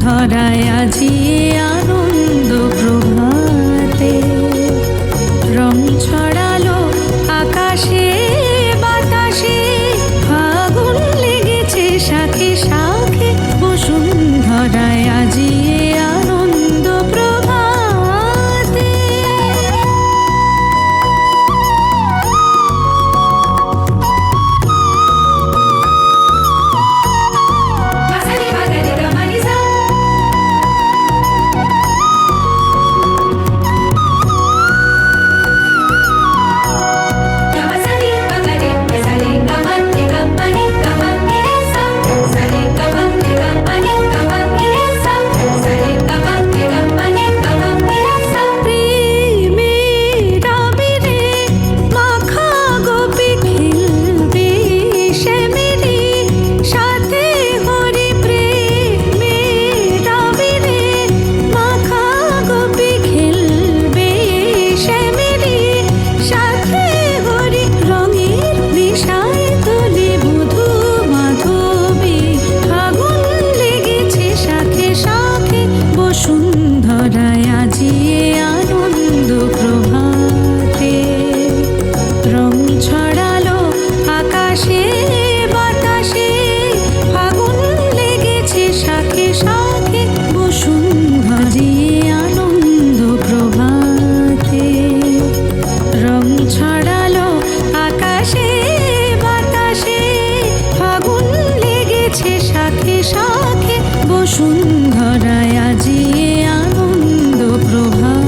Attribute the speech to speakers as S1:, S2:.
S1: বসুন্ধরায় আজি আনন্দ প্রভাতে রং ছড়ালো আকাশে বাতাসে, ফাগুন লেগেছে শাখে শাখে, বসুন্ধরায় আজি আনন্দ প্রভাতে। বসুন্ধরায় আজি আনন্দ প্রভাতে রং ছড়ালো আকাশে বাতাসে, ফাগুন লেগেছে শাখে শাখে, বসুন্ধরায় আনন্দ প্রভাতে রং ছড়ালো আকাশে বাতাসে, ফাগুন লেগেছে শাখে শাখে, বসুন্ধরায় আজি আনন্দ প্রভাতে।